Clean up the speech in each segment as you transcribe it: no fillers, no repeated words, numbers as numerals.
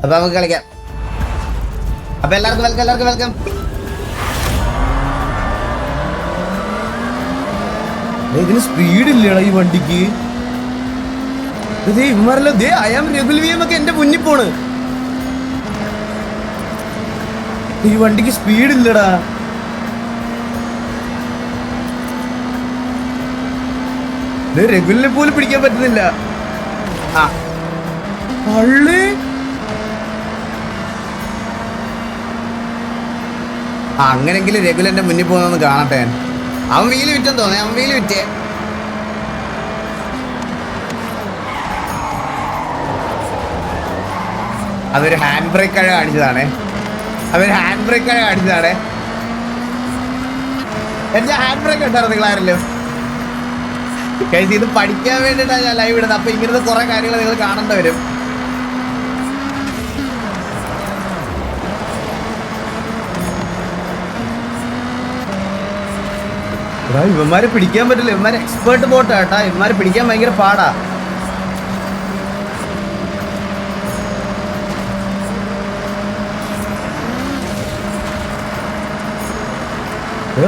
അപ്പൊ നമുക്ക് കളിക്കാം. അപ്പൊ എല്ലാവർക്കും വെൽക്കം. ഇതിന് സ്പീഡ് ഇല്ലടാ ഈ വണ്ടിക്ക്. ഇവന്മാരല്ലോ ഒക്കെ എന്റെ മുന്നിൽ പോണ്. ഈ വണ്ടിക്ക് സ്പീഡ് ഇല്ലടാ. റെഗുലിനെ പോലും പിടിക്കാൻ പറ്റുന്നില്ല. അങ്ങനെങ്കിലും രഘുലന്റെ മുന്നിൽ പോകുന്നൊന്ന് കാണട്ടെ. അവൻ വീല് വിറ്റെന്ന് തോന്നേ. അവൻ വീല് വിറ്റേ. അതൊരു ഹാൻഡ് ബ്രേക്ക് കാണിച്ചതാണേ. എന്റെ ഹാൻഡ് ബ്രേക്ക് ഉണ്ടായിരുന്നു നിങ്ങളാരല്ലോ. കഴിച്ച് ഇത് പഠിക്കാൻ വേണ്ടിയിട്ടാണ് ഞാൻ ലൈവ് ഇടുന്നത്. അപ്പൊ ഇങ്ങനത്തെ കുറെ കാര്യങ്ങൾ നിങ്ങൾ കാണേണ്ടി വരും. ഇവന്മാരെ പിടിക്കാൻ പറ്റില്ല. ഇവന്മാര് എക്സ്പേർട്ട് ബോട്ടാ കേട്ടാ. ഇവന്മാരെ പിടിക്കാൻ ഭയങ്കര പാടാ.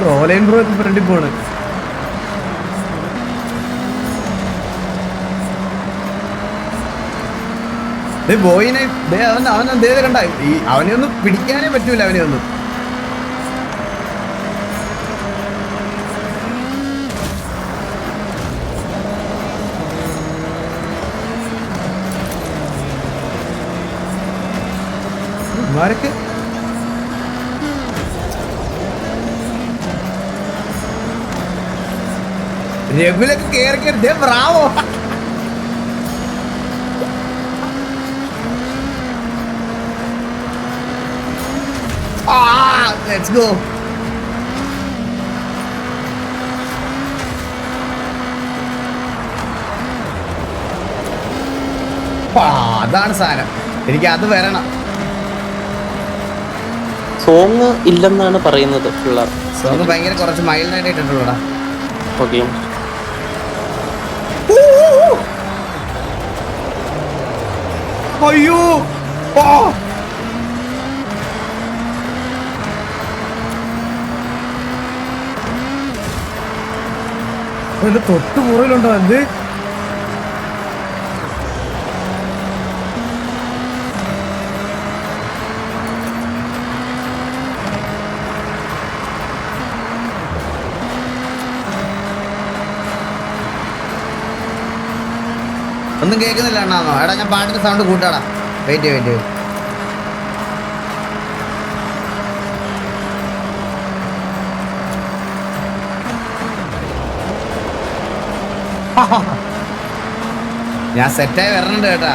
റോലൈൻ ബ്രോ ഒക്കെ ഫ്രണ്ടിൽ പോണ്. ബോയിനെ അവൻ കണ്ട. അവനെ ഒന്നും പിടിക്കാനേ പറ്റൂല. അവനെ ഒന്നും മാരക്ക് രഘുലൊക്കെ കേറി ബ്രാവോ. Let's go. അതാണ് സാധനം. എനിക്ക് അത് വരണം. സോങ് ഇല്ലെന്നാണ് പറയുന്നത്. സോങ് ഭയങ്കര കുറച്ച് മൈൽഡായിട്ട് ഇട്ടിട്ടുള്ളൂടാ. ഓക്കെ. അയ്യോ എന്റെ തൊട്ട് പുറയിലുണ്ടോ എന്ത്? ഒന്നും കേൾക്കുന്നില്ല അണ്ണാന്നോ? എടാ ഞാൻ പാട്ടിന്റെ സൗണ്ട് കൂട്ടാടാ. വെയിറ്റ് ഞാൻ സെറ്റായി വരണുണ്ട് കേട്ടാ.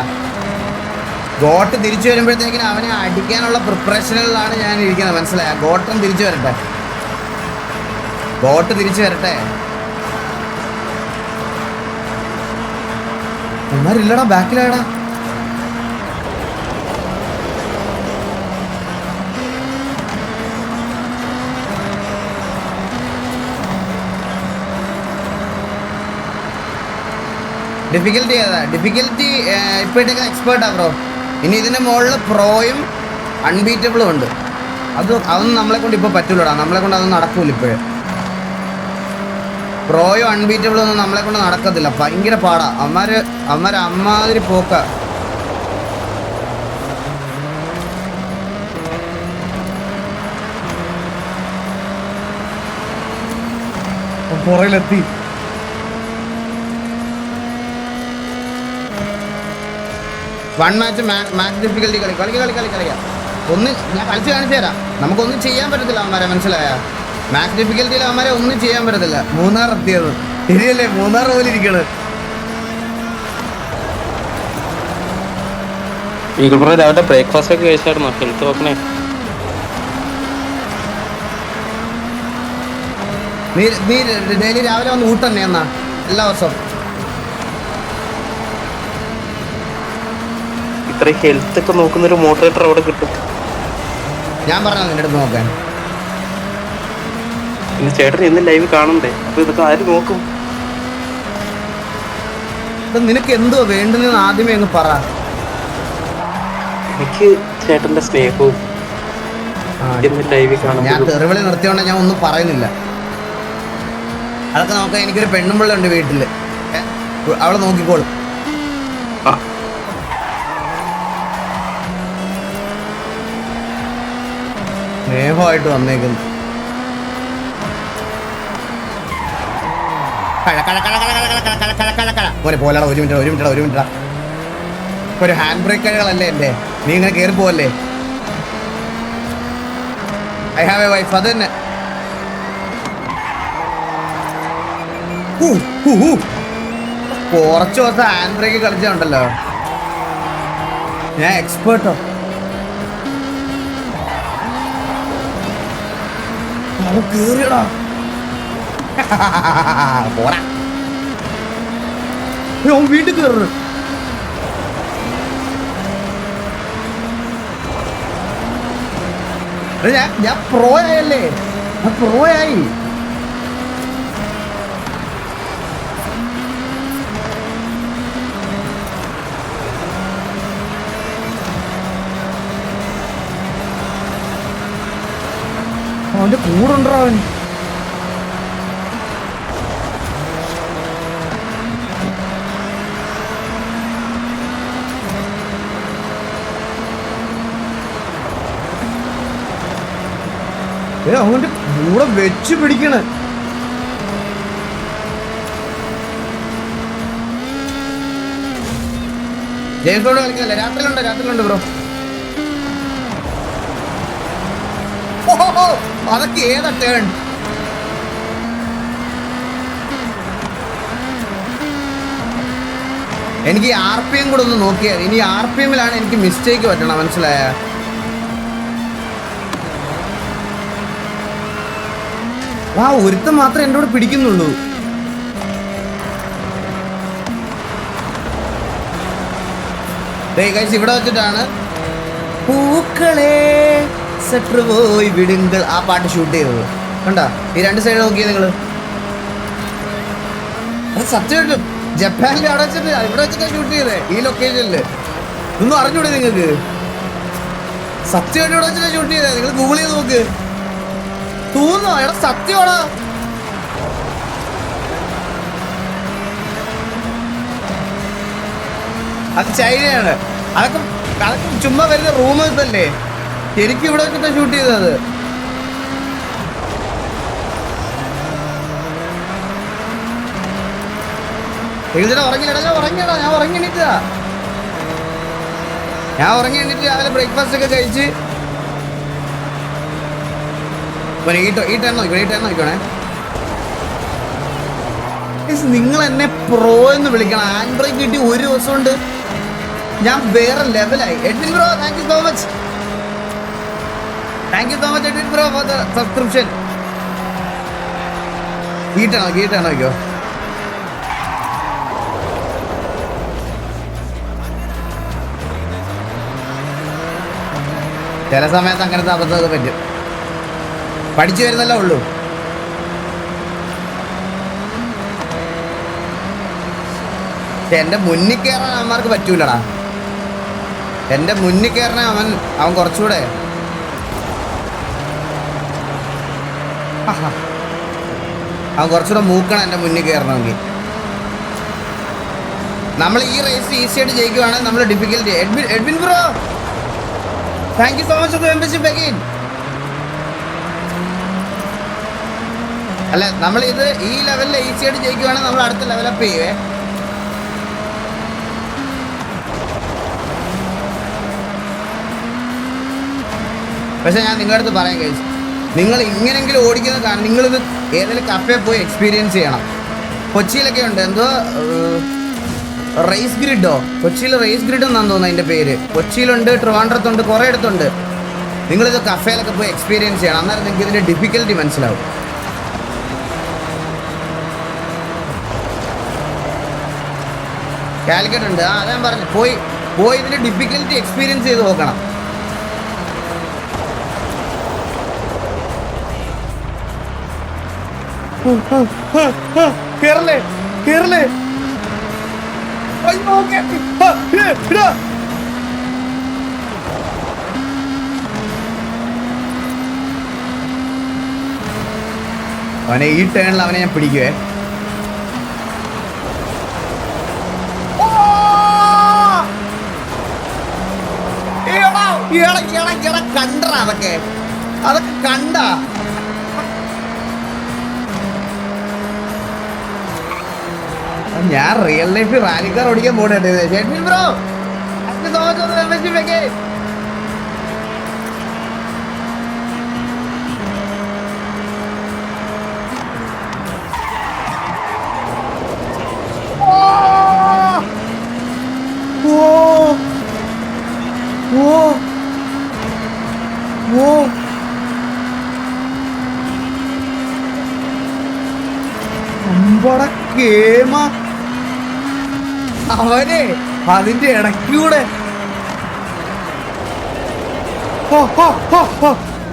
ഗോട്ട് തിരിച്ചു വരുമ്പോഴത്തേക്കിനും അവനെ അടിക്കാനുള്ള പ്രിപ്പറേഷനുകളിലാണ് ഞാൻ ഇരിക്കുന്നത്. മനസ്സിലായ? ഗോട്ടൻ തിരിച്ചു വരട്ടെ. ഒന്നാരില്ലടാ. ബാക്കിലാടാ. ഡിഫിക്കൽറ്റി ഏതാ? ഡിഫിക്കൽറ്റി ഇപ്പോഴത്തേക്ക് എക്സ്പേർട്ടാ ബ്രോ. ഇനി ഇതിന്റെ മുകളിൽ പ്രോയും അൺബീറ്റബിളും ഉണ്ട്. അതൊന്നും നമ്മളെ കൊണ്ട് ഇപ്പോൾ പറ്റൂലടാ. നമ്മളെ കൊണ്ട് അതൊന്നും നടക്കൂല. ഇപ്പോഴും പ്രോയും അൺബീറ്റബിളും ഒന്നും നമ്മളെ കൊണ്ട് നടക്കത്തില്ല. ഭയങ്കര പാടാ. അവന്മാര് അമ്മാതിരി പോക്ക. പുറയിലെത്തി. വൺ മാച്ച് മാച്ച് ഡിഫിക്കൽറ്റി കളിക്കാം. ഒന്ന് ഞാൻ കളിച്ച് കാണിച്ചു തരാം. നമുക്കൊന്നും ചെയ്യാൻ പറ്റത്തില്ല അവന്മാരെ. മനസ്സിലായ? മാച്ച് ഡിഫിക്കൽറ്റിയിൽ അവന്മാരെ ഒന്നും ചെയ്യാൻ പറ്റത്തില്ല. മൂന്നാർ എത്തിയത് ശരിയല്ലേ? മൂന്നാർ പോലെ ഇരിക്കണത്. രാവിലെ ബ്രേക്ക്ഫാസ്റ്റ് ഒക്കെ കഴിച്ചായിരുന്നോ? ഹെൽത്ത് നോക്കണേ. നീ ഡെയിലി രാവിലെ വന്ന് ഊട്ടന്നെ എന്നാ എല്ലാ വർഷവും? ഇത്രയും ഹെൽത്ത് ഒക്കെ നോക്കുന്നൊരു മോട്ടിവേറ്റർ അവിടെ കിട്ടും. ഞാൻ പറഞ്ഞ നിന്റെ അടുത്ത് നോക്കാൻ. പിന്നെ ചേട്ടൻ ഇന്ന് ലൈവ് കാണണ്ടേ? അപ്പൊ ഇതൊക്കെ ആര് നോക്കും? നിനക്ക് എന്തോ വേണ്ടെന്ന് ആദ്യമേ അങ്ങ് പറ. എനിക്ക് ചേട്ടന്റെ സ്നേഹവും ഇന്ന് ലൈവിൽ ഞാൻ കാണുമ്പോൾ തെറിവിളി നിർത്തിയോണ്ട് ഞാൻ ഒന്നും പറയുന്നില്ല. അതൊക്കെ നോക്കാൻ എനിക്കൊരു പെണ്ണുമ്പിള്ളുണ്ട് വീട്ടില്, അവളെ നോക്കിക്കോളും. സ്നേഹമായിട്ട് വന്നേക്കുന്നു. പോലെ പോലാടാ, ഒരു മിനിറ്റ്. ഒരു ഹാൻഡ് ബ്രേക്കുകളല്ലേ എൻ്റെ, നീ ഇങ്ങനെ കയറി പോവല്ലേ. ഐ ഹാവ് എ വൈഫ്, അത് തന്നെ. കുറച്ച് ദിവസം ഹാൻഡ് ബ്രേക്ക് കളിച്ചുണ്ടല്ലോ, ഞാൻ എക്സ്പേർട്ടോ. കേറിയടാ പോടാ, വീട്ടിൽ കയറുന്നു. ഞാൻ പ്രോ ആയല്ലേ, പ്രോ ആയി. അവന്റെ കൂടെ ഉണ്ടോ അവൻ? അവന്റെ കൂടെ വെച്ച് പിടിക്കണ്. ജെയിംസോട് കളിക്കല്ലേ? രാത്രിയിലുണ്ട് ബ്രോ. അതൊക്കെ ഏതാ ടേൺ? എനിക്ക് RPM കൂടെ ഒന്ന് നോക്കിയാൽ. ഇനി RPMലാണ് എനിക്ക് മിസ്റ്റേക്ക് പറ്റണം, മനസ്സിലായ? ഒരുത്തം മാത്രമേ എൻ്റെ കൂടെ പിടിക്കുന്നുള്ളൂ. ഇവിടെ വെച്ചിട്ടാണ് പൂക്കളെ സെറ്റർ പോയി വിടുങ്കൾ ആ പാട്ട് ഷൂട്ട് ചെയ്തത്. കണ്ടാ ഈ രണ്ട് സൈഡ് നോക്കിയത് നിങ്ങള്? സത്യമായിട്ടും ജപ്പാനിൽ അവിടെ വെച്ചിട്ട് ഇവിടെ വെച്ചിട്ടാ ഷൂട്ട് ചെയ്തേ, ഈ ലൊക്കേഷനില്. ഒന്നും അറിഞ്ഞൂടെ നിങ്ങൾക്ക്? സത്യമായിട്ട് ഇവിടെ വെച്ചിട്ടാ ഷൂട്ട് ചെയ്തേ. നിങ്ങൾ ഗൂഗിൾ ചെയ്ത് നോക്ക്. തോന്നോ എടാ, സത്യമാടാ. അത് ചൈനയാണ്. അതൊക്കെ ചുമ്മാ വരുന്ന റൂമേഴ്സ് അല്ലേ. ശരിക്കും ഇവിടെ വെച്ചിട്ടാ ഷൂട്ട് ചെയ്തത്. ഉറങ്ങിയടാ, ഞാൻ ഉറങ്ങി എണീറ്റ് രാവിലെ ബ്രേക്ക്ഫാസ്റ്റ് ഒക്കെ കഴിച്ച് ഈ ടൈം നോക്കണേ. നിങ്ങൾ എന്നെ പ്രോ എന്ന് വിളിക്കണം. ആൻഡ്രോയിഡ് കിട്ടി ഒരു ദിവസം കൊണ്ട് ഞാൻ വേറെ ലെവലായി. Edwin bro, thank you so much Edwin bro for the subscription. ഗീട്ടാണോ നോക്കിയോ? ചില സമയത്ത് അങ്ങനത്തെ അബദ്ധമൊക്കെ പറ്റും. പഠിച്ചു വരുന്നല്ലേ ഉള്ളൂ. എന്റെ മുന്നിൽ കയറാൻ അവന്മാർക്ക് പറ്റൂലടാ. എന്റെ മുന്നിൽ കയറാൻ അവൻ കുറച്ചുകൂടെ മൂക്കണം എന്റെ മുന്നിൽ കയറണമെങ്കിൽ. നമ്മൾ ഈ റേസ് ഈസി ആയിട്ട് ജയിക്കുവാണെങ്കിൽ നമ്മൾ difficulty. Edwin bro, thank you so much for membership again. അല്ല, നമ്മൾ ഇത് ഈ ലെവലിൽ ഈസി ആയിട്ട് ജയിക്കുവാണെങ്കിൽ നമ്മൾ അടുത്ത ലെവലപ്പ് ചെയ്യുവേ. പക്ഷെ ഞാൻ നിങ്ങളുടെ അടുത്ത് പറയാൻ കഴിച്ചു, നിങ്ങൾ ഇങ്ങനെങ്കിലും ഓടിക്കുന്നത് കാരണം നിങ്ങളിത് ഏതെങ്കിലും കഫേ പോയി എക്സ്പീരിയൻസ് ചെയ്യണം. കൊച്ചിയിലൊക്കെ ഉണ്ട് എന്തോ റേസ് ഗ്രിഡോ, കൊച്ചിയിൽ റേസ് ഗ്രിഡ് എന്നാന്ന് തോന്നുന്നു അതിൻ്റെ പേര്. കൊച്ചിയിലുണ്ട്, ട്രിവാൻഡ്രത്തുണ്ട്, കുറേ ഇടത്തുണ്ട്. നിങ്ങളിത് കഫേയിലൊക്കെ പോയി എക്സ്പീരിയൻസ് ചെയ്യണം. അന്നേരം നിങ്ങൾക്ക് ഇതിൻ്റെ ഡിഫിക്കൽറ്റി മനസ്സിലാവും. കാലിക്കറ്റ് ഉണ്ട്, അതാ ഞാൻ പറഞ്ഞു. പോയി ഇതിൻ്റെ ഡിഫിക്കൽറ്റി എക്സ്പീരിയൻസ് ചെയ്ത് നോക്കണം. കേറലേ അവനെ ഈ ടേണിൽ അവനെ ഞാൻ പിടിക്കുവേ. കണ്ട അതൊക്കെ കണ്ട ഞാൻ റിയൽ ലൈഫ് റാലിക്കാർ ഓടിക്കാൻ പോകണ്ടേ ബ്രോ. അവനെ അതിന്റെ ഇടയ്ക്കൂടെ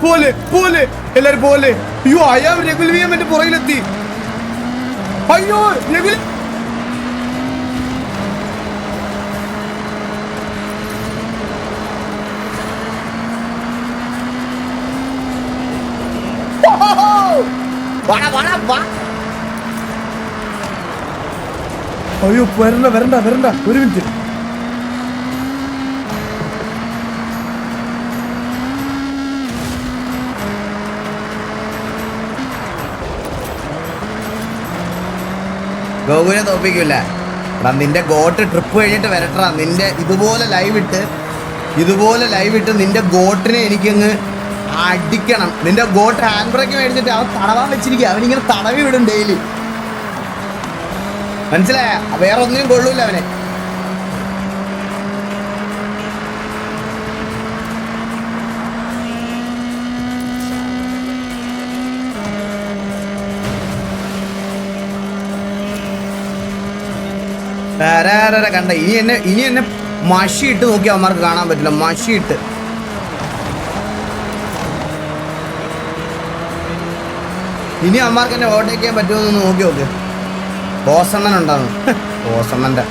പോലെ പോലെ എല്ലാരും പോലെ. അയ്യോ അയാൾ രഘുൽ വി എം എന്റെ പുറകിലെത്തി. അയ്യോ രഘുൽ അയ്യോ വരണ്ട വരണ്ട വരണ്ട ഒരു മിനിറ്റ്. ഗോകുലിനെ തോപ്പിക്കൂല എടാ. നിന്റെ ഗോട്ട് ട്രിപ്പ് കഴിഞ്ഞിട്ട് വരട്ടാ. നിന്റെ ഇതുപോലെ ലൈവ് ഇട്ട് നിന്റെ ഗോട്ടിനെ എനിക്കങ്ങ് അടിക്കണം. നിന്റെ ഗോട്ട് ഹാൻഡ് ബ്രേക്ക് മേടിച്ചിട്ട് അവൻ തടവാൻ വെച്ചിരിക്കുക. അവനിങ്ങനെ തടവി വിടും ഡെയിലി. മനസ്സിലായ? വേറെ ഒന്നിനും കൊള്ളൂല അവനെ. കണ്ട ഇനി എന്നെ മഷി ഇട്ട് നോക്കി അവന്മാർക്ക് കാണാൻ പറ്റില്ല. മഷി ഇട്ട് ഇനി അവന്മാർക്ക് എന്നെ ഓവർടേക്ക് ചെയ്യാൻ പറ്റുമെന്ന് നോക്കി നോക്ക്. ബോസണ്ണൻ ഉണ്ടാകുന്നു. ബോസണ്ണൻ്റെ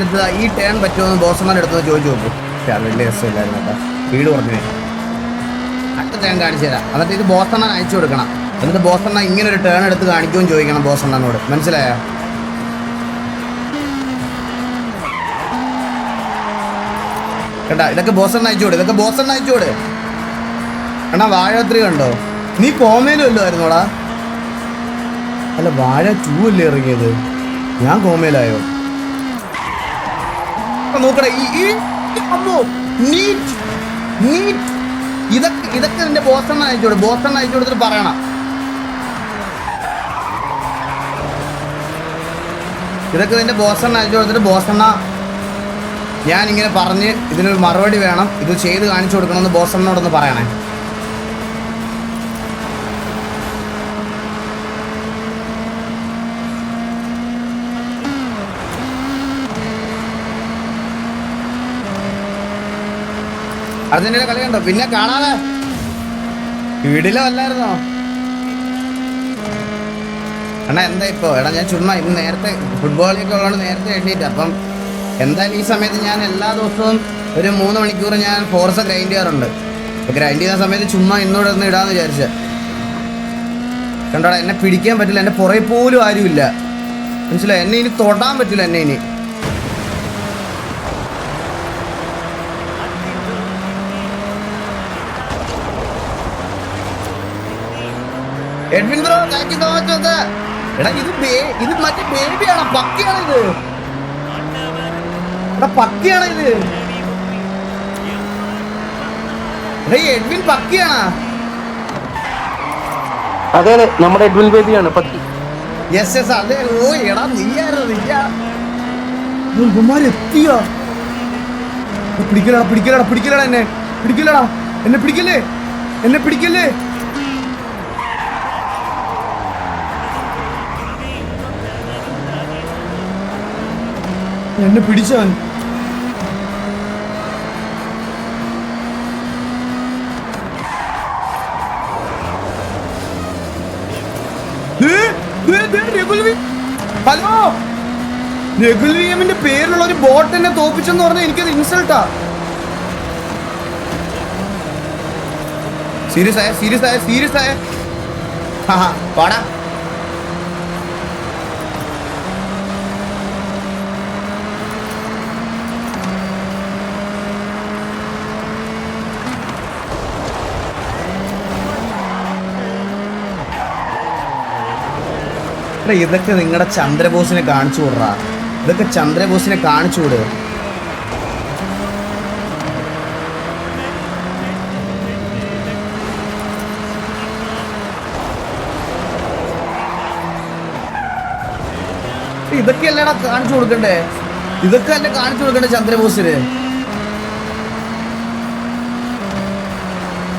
അടുത്ത് ഈ ടേൺ പറ്റുമെന്ന് ബോസണ്ണൻ്റെ അടുത്ത് ചോദിച്ചു നോക്കും. വലിയ രസമില്ലായിരുന്നു കേട്ടോ. സ്പീഡ് കുറഞ്ഞു. അടുത്ത ടേൺ കാണിച്ചു തരാം. എന്നിട്ട് ഇത് ബോസണ്ണൻ അയച്ചു കൊടുക്കണം. എന്നിട്ട് ബോസണ്ണ ഇങ്ങനെ ഒരു ടേൺ എടുത്ത് കാണിക്കുകയും ചോദിക്കണം ബോസണ്ണനോട്. മനസ്സിലായോ? കേട്ടാ ഇതൊക്കെ ബോസണ്ണ അയച്ചു കൊടു. എണ്ണാ വാഴ3 കണ്ടോ? നീ കോമയിലും അല്ലായിരുന്നോടാ? അല്ല വാഴ 2 അല്ലേ ഇറങ്ങിയത്? ഞാൻ കോമയിലായോ? നോക്കടേ ഇതൊക്കെ നിന്റെ ബോസണ്ണ അയച്ചു കൊടുത്തിട്ട് പറയണം. ഇതൊക്കെ നിന്റെ ബോസണ്ണ അയച്ചു കൊടുത്തിട്ട് ബോസണ്ണ ഞാനിങ്ങനെ പറഞ്ഞ് ഇതിനൊരു മറുപടി വേണം, ഇത് ചെയ്ത് കാണിച്ചു കൊടുക്കണമെന്ന് ബോസണ്ണോടൊന്ന് പറയണേ. അർജന്റീന കളി കണ്ടോ? പിന്നെ കാണാതെ വീടിലല്ലായിരുന്നോ? എടാ എന്താ ഇപ്പോ? എടാ ഞാൻ ചുമ്മാ ഇന്ന് നേരത്തെ ഫുട്ബോളൊക്കെ ഉള്ളതുകൊണ്ട് നേരത്തെ എഴുതിയിട്ട്, അപ്പം എന്തായാലും ഈ സമയത്ത് ഞാൻ എല്ലാ ദിവസവും ഒരു 3 മണിക്കൂർ ഞാൻ ഫോർസ ഗ്രൈൻഡ് ചെയ്യാറുണ്ട്. അപ്പോൾ ഗ്രൈൻഡ് ചെയ്യുന്ന സമയത്ത് ചുമ്മാ ഇന്നോട് ഒന്ന് ഇടാന്ന് വിചാരിച്ച. കണ്ടോടാ എന്നെ പിടിക്കാൻ പറ്റില്ല. എൻ്റെ പുറകെ പോലും ആരുമില്ല. മനസ്സിലായി? എന്നെ ഇനി തൊടാൻ പറ്റില്ല. എന്നെ ഇനി Edwin bro thank you so much. എടാ ഇത് മറ്റേ ബേബിയാണോ? പക്കിയാണോ ഇത്? എടാ പക്കിയാണോ ഇത്? എടാ എഡ്വിൻ പക്കിയാണോ? അതെ അതെ നമ്മുടെ എഡ്വിൻ ബേബിയാണ് പക്കി. യെസ് അതെ. ഓ എടാ നീയായിരുന്നു. എത്തിയോ? പിടിക്കലടാ എന്നെ പിടിക്കല്ലേ. എന്നെ പിടിച്ചവൻ. ഹലോ രഘുൽ വി എമ്മിന്റെ പേരിലുള്ള ഒരു ബോട്ട് എന്നെ തോപ്പിച്ചെന്ന് പറഞ്ഞാൽ എനിക്കത് ഇൻസൾട്ടാ. സീരിയസ് ആയ പാടാ. ഇതൊക്കെ നിങ്ങളുടെ ചന്ദ്രബോസിനെ കാണിച്ചു വിടറാ. ഇതൊക്കെ ചന്ദ്രബോസിനെ കാണിച്ചു വിടുക. ഇതൊക്കെ അല്ലേടാ കാണിച്ചു കൊടുക്കണ്ടേ? ഇതൊക്കെ അല്ലേ കാണിച്ചു കൊടുക്കണ്ടേ ചന്ദ്രബോസിന്?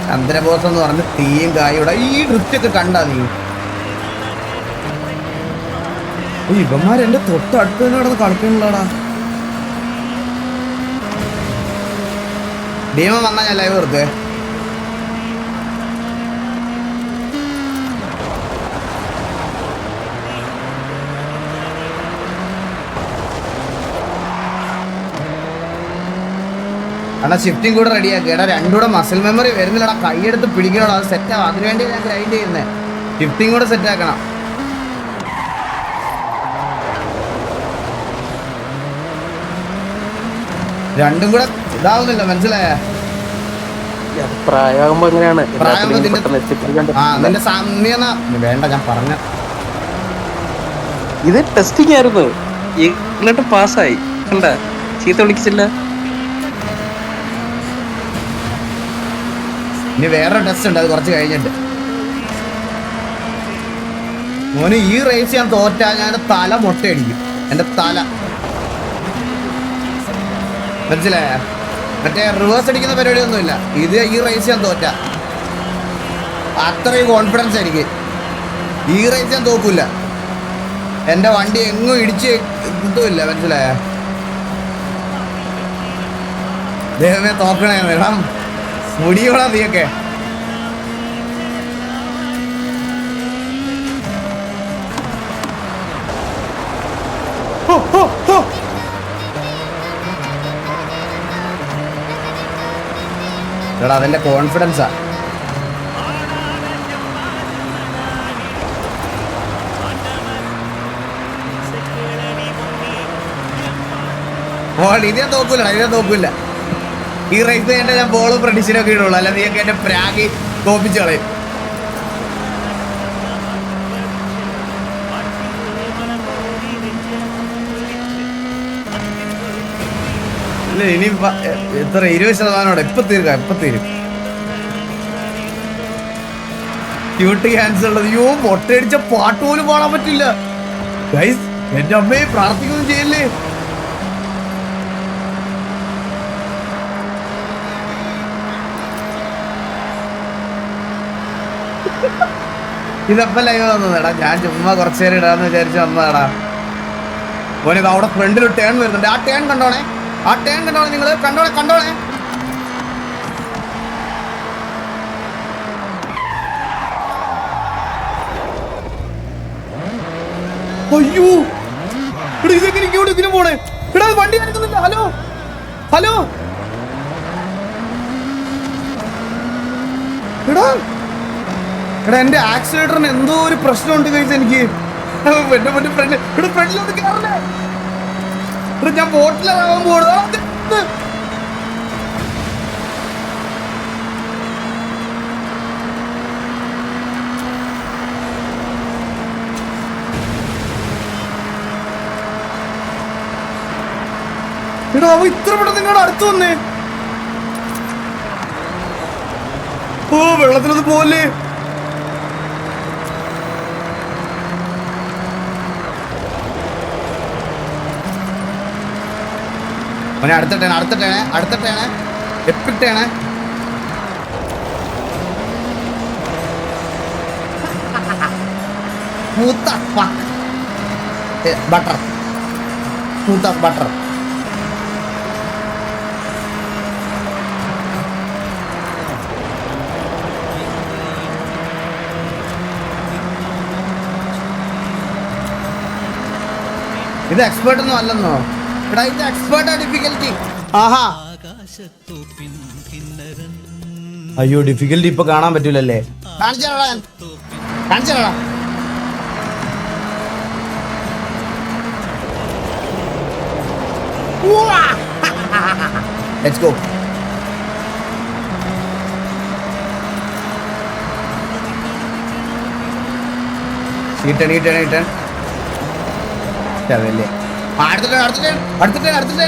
ചന്ദ്രബോസ് എന്ന് പറഞ്ഞ് തീയും കായൂടെ ഈ നൃത്യൊക്കെ കണ്ടാ നീ? ഇവന്മാരെന്റെ തൊട്ടടുത്ത് തന്നെ കിടന്ന് കളിക്കണില്ലടാ. ഡീമ വന്നാ ഞാൻ ലൈവ് വെറുതെ. എടാ ഷിഫ്റ്റിംഗ് കൂടെ റെഡിയാക്കി. എടാ രണ്ടുകൂടെ മസിൽ മെമ്മറി വരുന്നില്ലടാ. കൈയെടുത്ത് പിടിക്കണോടാ. അത് സെറ്റാവും. അതിനുവേണ്ടി ഞാൻ ഗ്രൈൻഡ് ചെയ്യുന്നത്. ഷിഫ്റ്റിംഗ് കൂടെ സെറ്റാക്കണം. രണ്ടും കൂടെ ഇതാവുന്നില്ല. മനസ്സിലായ? പ്രായമാകുമ്പോ എങ്ങനെയാണ് വേണ്ട ഞാൻ പറഞ്ഞ ഇത് ടെസ്റ്റിംഗ് ആയിരുന്നു. എന്നിട്ട് പാസ്സായി. കണ്ട ചീത്ത വിളിച്ചില്ല. ഇനി വേറൊരു ടെസ്റ്റ് ഉണ്ട്, അത് കുറച്ച് കഴിഞ്ഞിട്ട്. മോന് ഈ റേസ് ഞാൻ തോറ്റാ ഞാൻ തല മുട്ടയടിക്കും. എൻ്റെ തല മനസ്സിലായ? മറ്റേ റിവേഴ്സ് അടിക്കുന്ന പരിപാടിയൊന്നുമില്ല. ഇത് ഈ റേസ് ഞാൻ തോറ്റ അത്രയും കോൺഫിഡൻസ് എനിക്ക്. ഈ റേസ് ഞാൻ തോക്കില്ല. എൻ്റെ വണ്ടി എങ്ങും ഇടിച്ച് കിട്ടുമില്ല. മനസ്സിലായ? ദൈവമേ തോക്കണേ മേഡം. മുടിയോടാ നീയൊക്കെ. എടാ അതെന്റെ കോൺഫിഡൻസാ. ഇതേ നോക്കൂലടാ, ഇതേ നോക്കൂല. ഈ റേസ് കഴിഞ്ഞിട്ട് ഞാൻ ബോളും പ്രഡിഷനൊക്കെ ഇടുള്ളൂ. അല്ല നീയൊക്കെ എന്റെ പ്രാഗി തോപ്പിച്ച് കളയും. ഇല്ല ഇനി എത്ര 20% ഇപ്പൊ തീർക്കാം. ഇപ്പൊ തീരും. ഡ്യൂട്ടി ക്യാൻസൽ ഉള്ളത്. യോ മൊട്ടയടിച്ച പാട്ട് പോലും പാടാൻ പറ്റില്ല. ഗൈസ് എന്റെ അമ്മയെ പ്രാർത്ഥിക്കൊന്നും ചെയ്യല്ലേ. ഇതപ്പം ലൈവ് വന്നതാടാ. ഞാൻ ചുമ്മാ കുറച്ചു നേരം ഇടാന്ന് വിചാരിച്ച് വന്നതാടാ. ഓനിത് അവിടെ ഫ്രണ്ടിൽ ടേൺ വരുന്നുണ്ട്. ആ ടേൺ കണ്ടോണേ, ആ ടേൺ കണ്ടോണേ. നിങ്ങൾ കണ്ടോണേ, കണ്ടോണേ. അയ്യോ ഇവിടെ ഇതെങ്ങനെ ഇങ്ങോട്ട് ഇതിന് പോണേ? ഇവിടെ വണ്ടി നടക്കുന്നില്ല. ഹലോ ഹലോ എടാ എടാ എന്റെ ആക്സിലേറ്ററിന് എന്തോ ഒരു പ്രശ്നമുണ്ട് കഴിച്ച് എനിക്ക്. എന്റെ മുന്നേ ഫ്രണ്ടിലോട്ട് കയറല്ലേ. ഞാൻ ബോട്ടിലാവാൻ പോകുന്നത്. എടാ അവ ഇത്ര പെട്ടെന്ന് നിങ്ങളുടെ അടുത്ത് വന്നേ. ഓ വെള്ളത്തിലത് പോലെ. അവനെ അടുത്തിട്ടേണേ, അടുത്തിട്ടേണേ, അടുത്തിട്ടേണേ, എപ്പിട്ടേണേ. Butter butter. ഇത് എക്സ്പേർട്ട് ഒന്നും അല്ലെന്നോ? എടാ ഇത് എക്സ്പേർട്ടാ ഡിഫിക്കൽറ്റി. ആഹാ അയ്യോ ഡിഫിക്കൽട്ടി ഇപ്പൊ കാണാൻ പറ്റൂലല്ലേ. കാണിച്ചാടാ ലെറ്റ്സ് ഗോ. ഈട്ടൺ അതല്ലേ. അടുത്തിട്ട്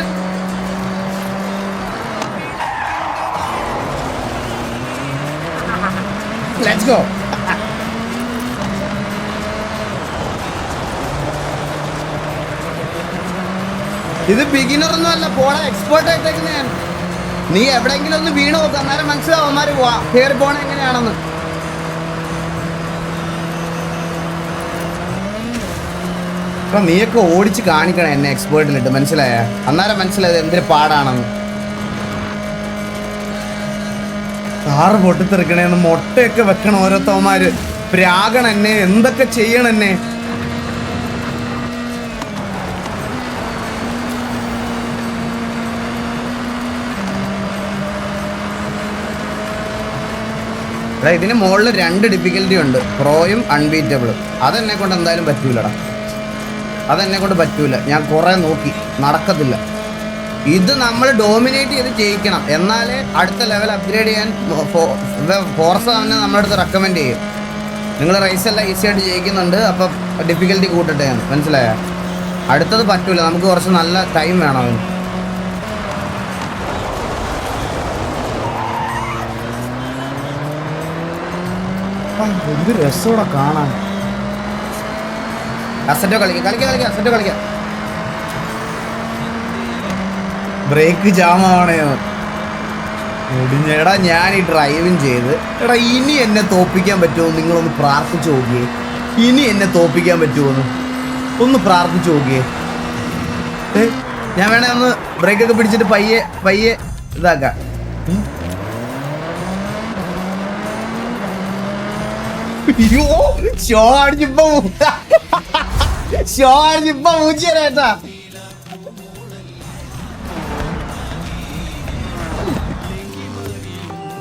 ലെറ്റ്സ് ഗോ. ഇത് ബിഗിനർ ഒന്നും അല്ല, പോണ എക്സ്പേർട്ട് ആയിട്ടേക്കുന്ന ഞാൻ. നീ എവിടെയെങ്കിലും ഒന്ന് വീണ് നോക്ക്, അന്നേരം മനസ്സിലാവും അവന്മാര് കയറി പോണ എങ്ങനെയാണെന്ന്. അപ്പം നീയൊക്കെ ഓടിച്ച് കാണിക്കണം എന്നെ എക്സ്പേർട്ടിലിട്ട്, മനസ്സിലായ? അന്നേരം മനസ്സിലായത് എന്തൊരു പാടാണെന്ന്. കാറ് പൊട്ടിത്തെറിക്കണേന്ന് മുട്ടയൊക്കെ വെക്കണം ഓരോരുത്തവന്മാര്. പ്രാഗണം എന്നെ, എന്തൊക്കെ ചെയ്യണം എന്നെ. ഇതിന് മുകളിൽ 2 ഡിഫിക്കൽറ്റി ഉണ്ട്, പ്രോയും അൺബീറ്റബിളും. അതെന്നെ കൊണ്ട് എന്തായാലും പറ്റൂലടാ, അതെന്നെ കൊണ്ട് പറ്റൂല. ഞാൻ കുറേ നോക്കി, നടക്കത്തില്ല. ഇത് നമ്മൾ ഡോമിനേറ്റ് ചെയ്ത് ജയിക്കണം, എന്നാലേ അടുത്ത ലെവൽ അപ്ഗ്രേഡ് ചെയ്യാൻ ഫോർസ തന്നെ നമ്മുടെ അടുത്ത് റെക്കമെൻഡ് ചെയ്യും. നിങ്ങൾ റേസ് എല്ലാം ഈസി ആയിട്ട് ജയിക്കുന്നുണ്ട്, അപ്പം ഡിഫിക്കൽറ്റി കൂട്ടട്ടെ എന്ന്, മനസ്സിലായ? അടുത്തത് പറ്റൂല, നമുക്ക് കുറച്ച് നല്ല ടൈം വേണം അവന്. എന്ത് രസോടെ കാണാൻ. അസറ്റോ കളിക്കാം. ബ്രേക്ക് ജാമാണേ എടാ. ഞാൻ ഈ ഡ്രൈവിങ് ചെയ്ത് എടാ, ഇനി എന്നെ തോപ്പിക്കാൻ പറ്റുമോ നിങ്ങളൊന്ന് പ്രാർത്ഥിച്ചു നോക്കിയേ. ഇനി എന്നെ തോപ്പിക്കാൻ പറ്റുമോന്ന് ഒന്ന് പ്രാർത്ഥിച്ചു നോക്കിയേ. ഞാൻ വേണേ ഒന്ന് ബ്രേക്കൊക്കെ പിടിച്ചിട്ട് പയ്യെ ഇതാക്കാം. അയ്യോ ഷോ അടിച്ചിപ്പോ മൂച്ചേരാ.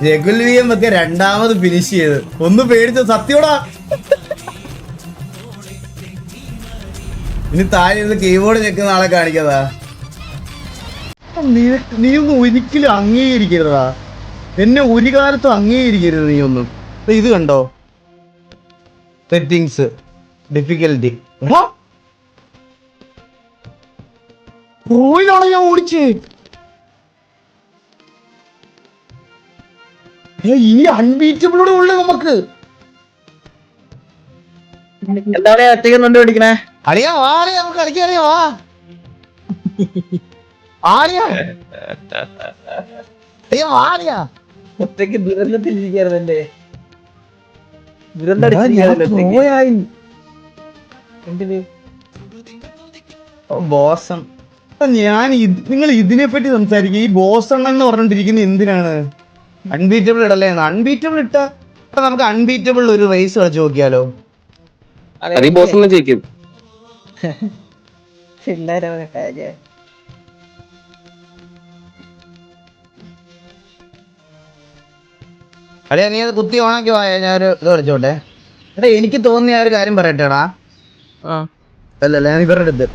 രഘുൽവിയം ഒക്കെ 2ാമത് ഫിനിഷ് ചെയ്ത്. ഒന്ന് പേടിച്ചോ സത്യോടാ. ഇനി താഴെ ഇരുന്ന് കീബോർഡ് ഞെക്കുന്ന ആളെ കാണിക്കാതാ. നീ ഒന്നും ഒരിക്കലും അംഗീകരിക്കരുതാ, എന്നെ ഒരു കാലത്തും അംഗീകരിക്കരുത് നീ ഒന്നും. ഇത് കണ്ടോ സെറ്റിങ്സ്, ഡിഫിക്കൽറ്റി. പ്രോയിലാണ് ഞാൻ ഓടിച്ചേ. ഇനി അൺബീറ്റബിളോടെ ഉള്ളു നമുക്ക്. എന്താണ് ഒറ്റയ്ക്ക് പിടിക്കണേ? അറിയാ വാ, നമുക്ക് കളിക്കാൻ. അറിയാ വാ ആളിയാ, അയ്യോ ആളിയാ. ഒറ്റയ്ക്ക് ദുരന്തത്തിലിരിക്കായിരുന്നല്ലേ. ബോസൺ. ഞാൻ നിങ്ങൾ ഇതിനെ പറ്റി സംസാരിക്കുക. ഈ ബോസൺ എന്ന് പറഞ്ഞോണ്ടിരിക്കുന്നത് എന്തിനാണ്? അൺബീറ്റബിൾ ഇടല്ലേ? അൺബീറ്റബിൾ ഇട്ട നമുക്ക് അൺബീറ്റബിൾ ഒരു റേസ് കളിച്ച് നോക്കിയാലോ? ജയിക്കും. അല്ലേ നീ അത് കുത്തി ഓണാക്കി പോയ ഞാനൊരു ഇത് കളിച്ചോട്ടെ. എടാ എനിക്ക് തോന്നിയ ഒരു കാര്യം പറയട്ടെടാ. അല്ലല്ല ഞാൻ ഇവരുടെ അടുത്ത്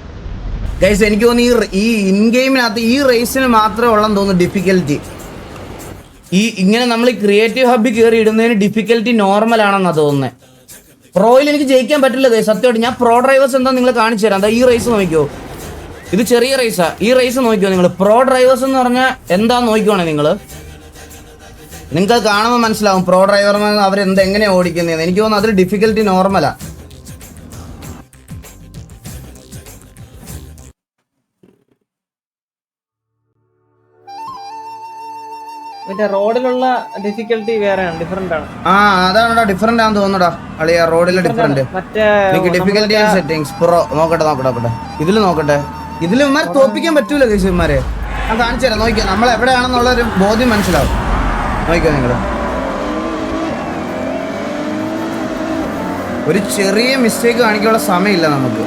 ഗൈസ് എനിക്ക് തോന്നുന്നു ഈ ഇൻ ഗെയിമിനകത്ത് ഈ റേസിന് മാത്രമേ ഉള്ളെന്ന് തോന്നുന്നു ഡിഫിക്കൽറ്റി. ഈ ഇങ്ങനെ നമ്മൾ ക്രിയേറ്റീവ് ഹബ്ബിൽ കയറി ഇടുന്നതിന് ഡിഫിക്കൽറ്റി നോർമൽ ആണെന്നാണ് തോന്നുന്നത്. പ്രോയിൽ എനിക്ക് ജയിക്കാൻ പറ്റില്ല ഗൈസ് സത്യമായിട്ട്. ഞാൻ പ്രോ ഡ്രൈവേഴ്സ് എന്താ നിങ്ങൾ കാണിച്ചു തരാം. എന്താ ഈ റേസ് നോക്കിയോ, ഇത് ചെറിയ റേസാ. ഈ റേസ് നോക്കിയോ നിങ്ങൾ. പ്രോ ഡ്രൈവേഴ്സ് എന്ന് പറഞ്ഞാൽ എന്താ നോക്കിക്കോണേ നിങ്ങൾ. നിങ്ങൾക്ക് കാണുമ്പോൾ മനസ്സിലാവും പ്രോ ഡ്രൈവർമാർ അവരെന്തെങ്ങനെയാണ് ഓടിക്കുന്നതെന്ന്. എനിക്ക് തോന്നുന്നു അതിൽ ഡിഫിക്കൽറ്റി നോർമലാ. റോഡിലുള്ള ഡിഫിക്കൽറ്റി വേറെയാണ്, ഡിഫറെന്റ് ആണ്. അതാണോടാ ഡിഫറെന്റ് ആണെന്ന് തോന്നുടാ അളിയാ. റോഡിലെ ഡിഫറെന്റ് ഡിഫിക്കൽറ്റി സെറ്റിംഗ്സ് പ്രോ നോക്കട്ടെ. ഇതിൽ നോക്കട്ടെ. ഇതിൽ ഇവന്മാരെ തോപ്പിക്കാൻ പറ്റൂല ഗൈസ്. ഇവന്മാരെ ഞാൻ കാണിച്ചു തരാം. നോക്കിയാ നമ്മൾ എവിടെയാണെന്നുള്ളൊരു ബോധ്യം മനസ്സിലാവും. നോക്കിയോ നിങ്ങൾ. ഒരു ചെറിയ മിസ്റ്റേക്ക് കാണിക്കാനുള്ള സമയമില്ല നമുക്ക്.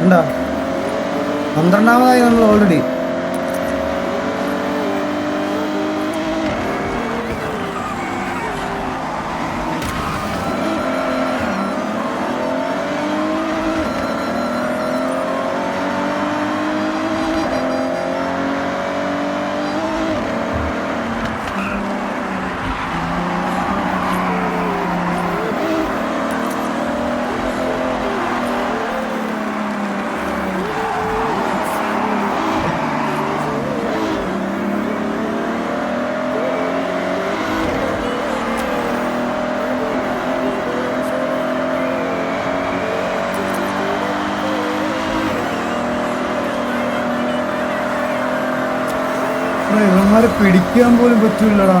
എന്താ 12ാമതായി നമ്മൾ ഓൾറെഡി. ഇവന്മാരെ പിടിക്കാൻ പോലും പറ്റൂലടാ.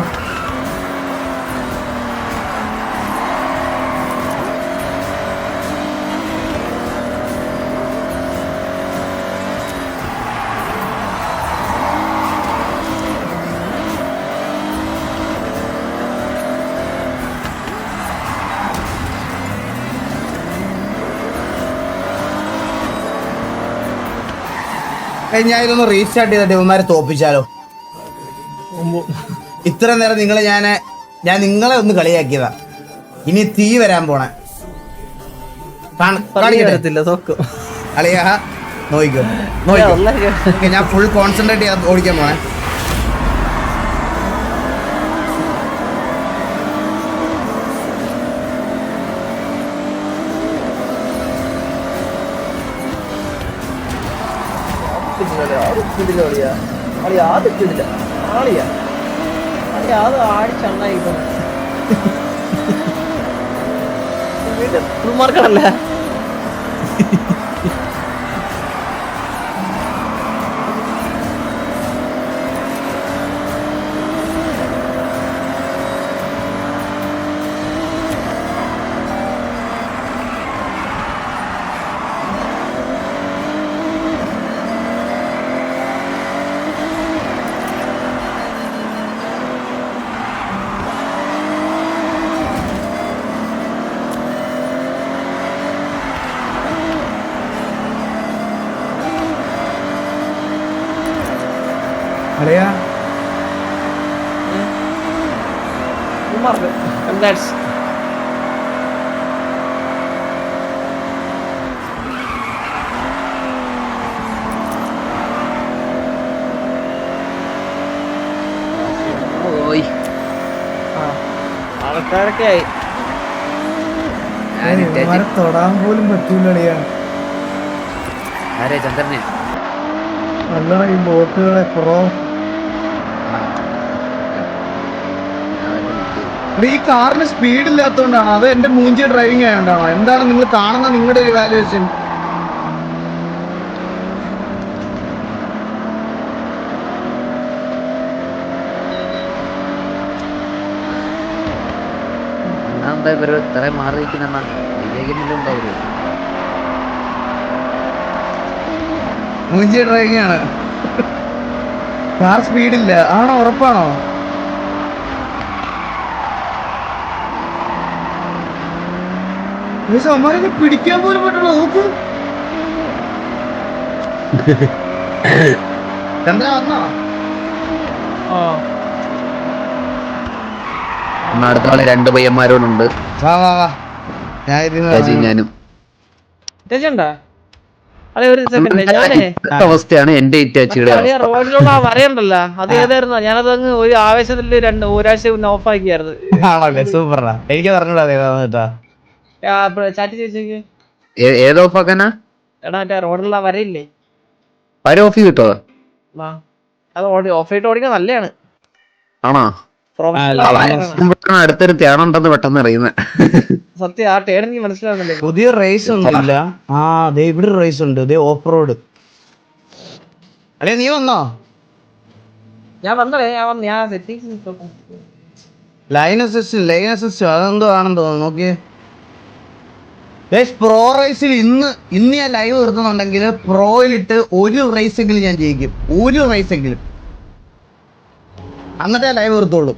ഞാൻ ഇതൊന്ന് റീസ്റ്റാർട്ട് ചെയ്തിട്ട് ഇവന്മാരെ തോപ്പിച്ചാലോ? ഇത്ര നേരം ഞാൻ നിങ്ങളെ ഒന്ന് കളിയാക്കിയതാ. ഇനി തീ വരാൻ പോണേ. അളിയാ നോക്കിക്കോ. ഞാൻ ഫുൾ കോൺസെൻട്രേറ്റ് ചെയ്യാൻ ഓടിക്കാൻ പോണേ. അത് ആഴ്ചണ്ണായി മാർക്കണല്ല. അളിയാ ആൾക്കാരൊക്കെ ആയി. തൊടാൻ പോലും പറ്റൂലളിയാ. ചന്ദ്രനെ അല്ല ഈ ബോട്ടുകളെ പ്രോ ഈ കാറിന് സ്പീഡ് ഇല്ലാത്തതുകൊണ്ടാണോ അത് എന്റെ മൂഞ്ചിയ ഡ്രൈവിംഗ് ആയതുകൊണ്ടാണോ? എന്താണ് നിങ്ങൾ കാണുന്ന നിങ്ങളുടെ ഒരു വാല്യുവേഷൻ? മൂഞ്ചിയ ഡ്രൈവിംഗ് ആണ്. കാർ സ്പീഡില്ല ആണോ? ഉറപ്പാണോ? അമ്മാരെ പിടിക്കാൻ പോലും പറ്റുള്ളൂ. നോക്ക് ചന്ദ്ര വന്നോ? അടുത്ത 2 പയ്യന്മാരോടുണ്ട്. വാ വാ വാ. ഞാനും ഒരു സെക്കൻഡ് ഞാനേ അവസ്ഥയാണ് എന്റെ ഇറ്റാച്ചിയുടെ റോഡിലുള്ള ആ വരയുണ്ടല്ലോ അത് ഏതായിരുന്നു? ഞാനത് അങ്ങ് ഒരു ആവേശത്തില് ഒരാഴ്ച മുന്നേ ഓഫ് ആക്കിയായിരുന്നു. ആണല്ലേ? സൂപ്പറാ. എനിക്ക് പറഞ്ഞൂടാ ചാറ്റ് ചോദിച്ചേക്ക്. ഏത് ഓഫ് ആക്കാനാ? എടാ മറ്റേ റോഡിലുള്ള വരയില്ലേ വര ഓഫ് കിട്ടോ? അത് ഓഫ് ആയിട്ട് ഓടിക്കാൻ നല്ലതാണ്. ആണോ? അടുത്തൊരു തേണുണ്ടെന്ന് പെട്ടെന്ന് അറിയുന്നത്. സത്യം ആ ടേൺ എനിക്ക് മനസ്സിലാവുന്നില്ലേ. പുതിയ റേസ് ഒന്നുമില്ല. ദേ ഇവിടെ റേസ് ഉണ്ട്. Off road. അല്ലേ നീ വന്നോ? ഞാൻ വന്നേ ഞാൻ സെറ്റിംഗ്സ് ലൈൻ അസിസ്റ്റ് അതെന്തോ ആണെന്ന് തോന്നുന്നു. നോക്കിയേ പ്രോ റേസിൽ ഇന്ന് ഞാൻ ലൈവ് നിർത്തുന്നുണ്ടെങ്കിൽ പ്രോയിലിട്ട് ഒരു റേസെങ്കിലും ഞാൻ ജയിക്കും. ഒരു റേസെങ്കിലും. എന്നിട്ടേ ലൈവ് നിർത്തുള്ളൂ.